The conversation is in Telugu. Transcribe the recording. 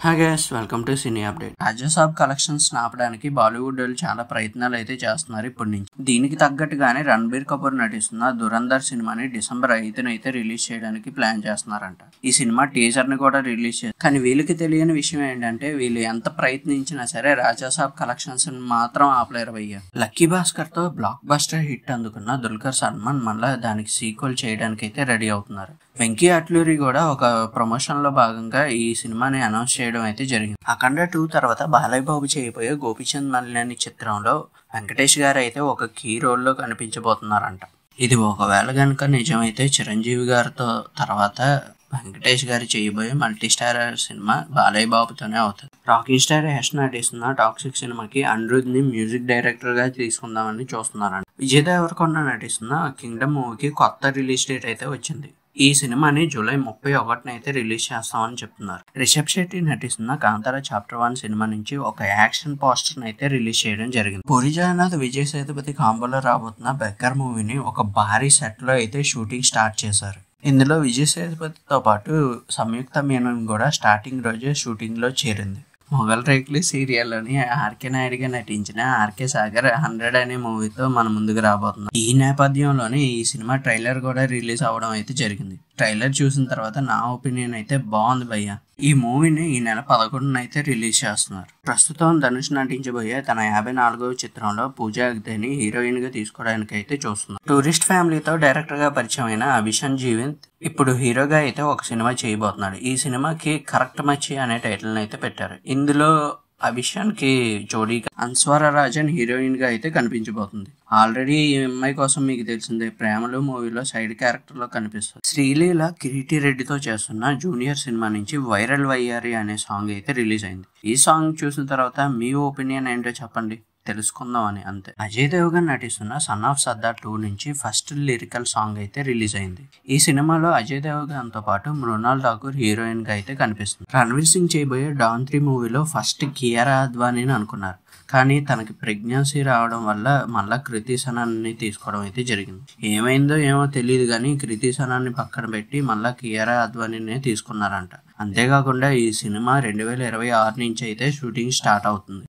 Hi guys, welcome to cine update. Raja Saab collections ఆపడానికి బాలీవుడ్ వాళ్ళు చాలా ప్రయత్నాలు అయితే చేస్తున్నారు ఇప్పటి నుంచి. దీనికి తగ్గట్టుగానే రణబీర్ కపూర్ నటిస్తున్న దురంధర్ సినిమాని డిసెంబర్ 5న అయితే రిలీజ్ చేయడానికి ప్లాన్ చేస్తున్నారంట. ఈ సినిమా టీజర్ ని కూడా రిలీజ్ చేస్తారు. కానీ వీళ్ళకి తెలియని విషయం ఏంటంటే వీళ్ళు ఎంత ప్రయత్నించినా సరే రాజాసాబ్ కలెక్షన్స్ మాత్రం ఆపలేరు భయ్య. లక్కీ భాస్కర్ తో బ్లాక్ బస్టర్ హిట్ అందుకున్న దుల్కర్ సల్మాన్ మళ్ళా దానికి సీక్వెల్ చేయడానికి అయితే రెడీ అవుతున్నారు. వెంకీ అట్లూరి కూడా ఒక ప్రమోషన్ లో భాగంగా ఈ సినిమాని అనౌన్స్ చేయడం అయితే జరిగింది. అఖండ 2 తర్వాత బాలయ్య బాబు చేయబోయే గోపీచంద్ మల్లేని చిత్రంలో వెంకటేష్ గారు అయితే ఒక కీ రోల్ లో కనిపించబోతున్నారంట. ఇది ఒకవేళ కనుక నిజమైతే చిరంజీవి గారితో తర్వాత వెంకటేష్ గారు చేయబోయే మల్టీ స్టార్ సినిమా బాలయ్య బాబుతోనే అవుతుంది. రాకింగ్ స్టార్ యష్ నటిస్తున్న టాక్సిక్ సినిమాకి అనిరుద్ ని మ్యూజిక్ డైరెక్టర్ గా తీసుకుందామని చూస్తున్నారంట. విజయ్ దేవరకొండ నటిస్తున్న కింగ్డమ్ మూవీకి కొత్త రిలీజ్ డేట్ అయితే వచ్చింది. ఈ సినిమాని జూలై 31న అయితే రిలీజ్ చేస్తామని చెప్తున్నారు. రిషబ్ శెట్టి నటిస్తున్న కాంతారా చాప్టర్ 1 సినిమా నుంచి ఒక యాక్షన్ పోస్టర్ అయితే రిలీజ్ చేయడం జరిగింది. పూరి జగన్నాథ్ విజయ్ సేతుపతి కాంబోలో రాబోతున్న బెక్కర్ మూవీని ఒక భారీ సెట్ లో అయితే షూటింగ్ స్టార్ట్ చేశారు. ఇందులో విజయ్ సేతుపతితో పాటు సంయుక్త మీనన్ కూడా స్టార్టింగ్ రోజే షూటింగ్ లో చేరింది. మొఘల్ రేకులు సీరియల్లోని ఆర్కే నాయుడుగా నటించిన ఆర్కే సాగర్ 100 అనే మూవీతో మన ముందుకు రాబోతున్నాం. ఈ నేపథ్యంలోనే ఈ సినిమా ట్రైలర్ కూడా రిలీజ్ అవడం అయితే జరిగింది. ట్రైలర్ చూసిన తర్వాత నా ఒపీనియన్ అయితే బాగుంది భయ్య. ఈ మూవీని ఈ నెల 11న అయితే రిలీజ్ చేస్తున్నారు. ప్రస్తుతం ధనుష్ నటించబోయే తన 54వ చిత్రంలో పూజా హెగ్దేని హీరోయిన్ గా తీసుకోవడానికి అయితే చూస్తున్నారు. టూరిస్ట్ ఫ్యామిలీతో డైరెక్టర్ గా పరిచయం అయిన అభిషన్ జీవంత్ ఇప్పుడు హీరోగా అయితే ఒక సినిమా చేయబోతున్నాడు. ఈ సినిమాకి కరెక్ట్ మచ్చి అనే టైటిల్ అయితే పెట్టారు. ఇందులో అభిషన్ కి జోడీగా అన్స్వర రాజన్ హీరోయిన్ గా అయితే కనిపించబోతుంది. ఆల్రెడీ ఈ అమ్మాయి కోసం మీకు తెలిసిందే ప్రేమలు మూవీలో సైడ్ క్యారెక్టర్ లో కనిపిస్తుంది. శ్రీలీల కిరీటి రెడ్డితో చేస్తున్న జూనియర్ సినిమా నుంచి వైరల్ వయ్యారి అనే సాంగ్ అయితే రిలీజ్ అయింది. ఈ సాంగ్ చూసిన తర్వాత మీ ఒపీనియన్ ఏంటో చెప్పండి, తెలుసుకుందాం అని అంతే. అజయ్ దేవగన్ నటిస్తున్న సన్ ఆఫ్ సర్దార్ 2 నుంచి ఫస్ట్ లిరికల్ సాంగ్ అయితే రిలీజ్ అయింది. ఈ సినిమాలో అజయ్ దేవగన్ తో పాటు మృణాల్ ఠాకూర్ హీరోయిన్ గా అయితే కనిపిస్తుంది. రణ్వీర్ సింగ్ చేయబోయే డాన్ 3 మూవీలో ఫస్ట్ కియారా అద్వానీని అనుకున్నారు. కానీ తనకి ప్రెగ్నెన్సీ రావడం వల్ల మళ్ళా కృతి సనన్ని తీసుకోవడం అయితే జరిగింది. ఏమైందో ఏమో తెలియదు కానీ కృతి సనన్ని పక్కన పెట్టి మళ్ళా కియారా అద్వానీనే తీసుకున్నారంట. అంతేకాకుండా ఈ సినిమా 2026 నుంచి అయితే షూటింగ్ స్టార్ట్ అవుతుంది.